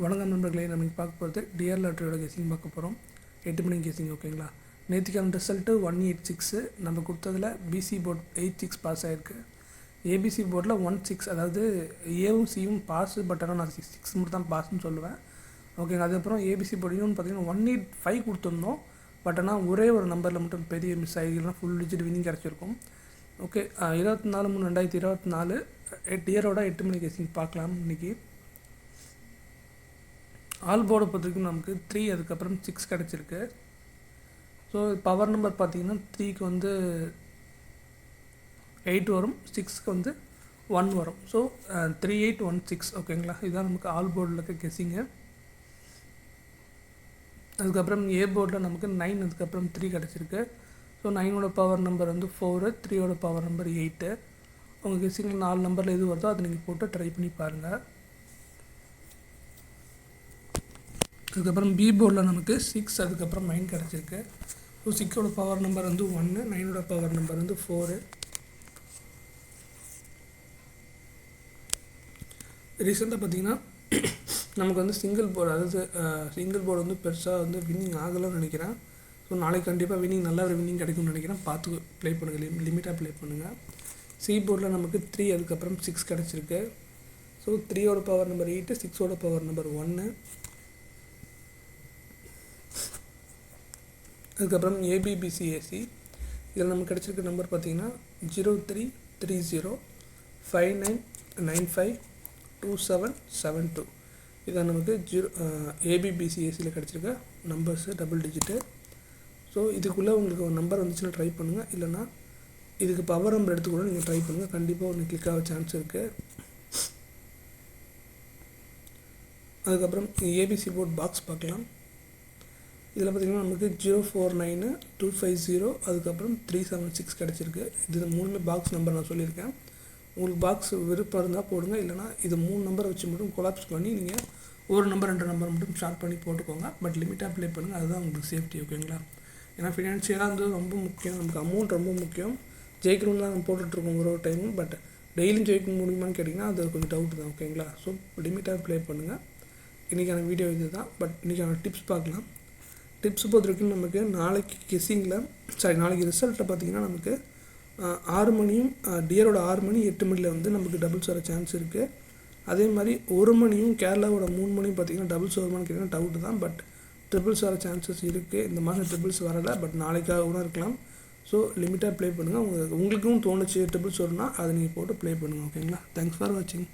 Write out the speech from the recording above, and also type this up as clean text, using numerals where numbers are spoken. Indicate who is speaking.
Speaker 1: வணக்கம் நண்பர்களே, நம்ம பார்க்க போகிறது டிஆர் லாட்டரியோட கெஸிங் பார்க்க போகிறோம். 8 மணி கெஸிங். ஓகேங்களா? நேற்றுக்கான ரிசல்ட்டு 186. நம்ம கொடுத்ததில் பிசி போர்ட் 86 பாஸ் ஆகிருக்கு. ஏபிசி போர்டில் 16, அதாவது ஏவும் சியும் பாஸு, பட் ஆனால் நான் 6 மட்டும் தான் பாஸ்ன்னு சொல்லுவேன். ஓகேங்க. அதுக்கப்புறம் ஏபிசி போர்டையும் பார்த்தீங்கன்னா 185 கொடுத்துருந்தோம். பட் ஆனால் ஒரே ஒரு நம்பரில் மட்டும் பெரிய மிஸ் ஆகிக்கலாம், ஃபுல் டிஜிட் வினிங் கிடச்சிருக்கும். ஓகே, 24/3/2024 டிஆரோட 8 மணி கெஸிங் பார்க்கலாம். இன்றைக்கி ஆல் போர்டை பொறுத்த வரைக்கும் நமக்கு 3, அதுக்கப்புறம் 6 கிடச்சிருக்கு. ஸோ பவர் நம்பர் பார்த்திங்கன்னா 3க்கு வந்து 8 வரும், 6க்கு வந்து 1 வரும். ஸோ 3816. ஓகேங்களா? இதுதான் நமக்கு ஆல் போர்டில் இருக்க கெஸிங்கு. அதுக்கப்புறம் ஏ போர்டில் நமக்கு 9, அதுக்கப்புறம் 3 கிடச்சிருக்கு. ஸோ 9ஓட பவர் நம்பர் வந்து 4, 3ஓட பவர் நம்பர் 8. உங்கள் கெஸிங்கில் 4 நம்பரில் எது வருதோ அதை நீங்கள் போட்டு ட்ரை பண்ணி பாருங்கள். அதுக்கப்புறம் பி போர்டில் நமக்கு 6, அதுக்கப்புறம் 9 கிடச்சிருக்கு. ஸோ 6ஓட பவர் நம்பர் வந்து 1, 9ஓட பவர் நம்பர் வந்து 4. ரீசெண்டாக பார்த்திங்கன்னா நமக்கு வந்து சிங்கிள் போர்டு, அதாவது சிங்கிள் போர்டு வந்து பெருசாக வந்து வின்னிங் ஆகலைன்னு நினைக்கிறேன். ஸோ நாளைக்கு கண்டிப்பாக வின்னிங், நல்ல ஒரு வின்னிங் கிடைக்கும்னு நினைக்கிறேன். பார்த்து ப்ளே பண்ணுங்கள், லிமிட்டாக ப்ளே பண்ணுங்கள். சி போர்டில் நமக்கு 3, அதுக்கப்புறம் 6 கிடச்சிருக்கு. ஸோ 3ஓட பவர் நம்பர் 8, 6ஓட பவர் நம்பர் 1. அதுக்கப்புறம் ஏபிபிசிஏசி, இதில் நமக்கு கிடச்சிருக்க நம்பர் பார்த்திங்கன்னா 033059952772. இதான் நமக்கு ஏபிபிசிஏசியில் கிடச்சிருக்க நம்பர்ஸு, டபுள் டிஜிட்டு. ஸோ இதுக்குள்ளே உங்களுக்கு ஒரு நம்பர் வந்துச்சுன்னா ட்ரை பண்ணுங்கள், இல்லைனா இதுக்கு பவர் நம்பர் எடுத்து கூட நீங்கள் ட்ரை பண்ணுங்கள். கண்டிப்பாக ஒன்று கிளிக் ஆக சான்ஸ் இருக்குது. அதுக்கப்புறம் ஏபிசி போர்ட் பாக்ஸ் பார்க்கலாம். இதில் பார்த்திங்கன்னா நமக்கு 049250, அதுக்கப்புறம் 376 கிடச்சிருக்கு. இது 3 பாக்ஸ் நம்பர் நான் சொல்லியிருக்கேன். உங்களுக்கு பாக்ஸ் விருப்பம் இருந்தால் போடுங்க, இல்லைனா இது 3 நம்பரை வச்சு மட்டும் கொலாப்ஸ் பண்ணி நீங்கள் ஒரு நம்பர் 2 நம்பர் மட்டும் ஷார்ட் பண்ணி போட்டுக்கோங்க. பட் லிமிட்டாக ப்ளே பண்ணுங்கள், அதுதான் உங்களுக்கு சேஃப்டி. ஓகேங்களா? ஏன்னா ஃபினான்ஷியலாக வந்து ரொம்ப முக்கியம், நமக்கு அமௌண்ட் ரொம்ப முக்கியம். ஜெயிக்கணும்னு தான் நம்ம போட்டுட்ருக்கோம் ஒரு டைமும். பட் டெய்லியும் ஜெயிக்க முடியுமான்னு கேட்டிங்கன்னா அது கொஞ்சம் டவுட் தான். ஓகேங்களா? ஸோ லிமிட்டாக ப்ளே பண்ணுங்கள். இன்றைக்கான வீடியோ இது தான். பட் இன்றைக்கான டிப்ஸ் பார்க்கலாம். டிப்ஸ் பொறுத்த வரைக்கும் நமக்கு நாளைக்கு கெஸிங்கில் நாளைக்கு ரிசல்ட்டில் பார்த்திங்கன்னா நமக்கு 6 மணியும் டிஆரோட 6 மணி 8 மணியில் வந்து நமக்கு டபுள்ஸ் வர சான்ஸ் இருக்குது. அதே மாதிரி 1 மணியும் கேரளாவோட 3 மணியும் பார்த்திங்கன்னா டபுள்ஸ் வருமானு கேட்டிங்கன்னா டவுட்டு தான். பட் ட்ரிபிள்ஸ் வர சான்சஸ் இருக்குது. இந்த மாதம் ட்ரிபிள்ஸ் வரலை, பட் நாளைக்காக கூட இருக்கலாம். ஸோ லிமிட்டாக ப்ளே பண்ணுங்கள். உங்களுக்கும் தோணுச்சு ட்ரிபிள்ஸ் வரும்னா அதை நீங்கள் போட்டு ப்ளே பண்ணுங்கள். ஓகேங்களா? தேங்க்ஸ் ஃபார் வாட்சிங்.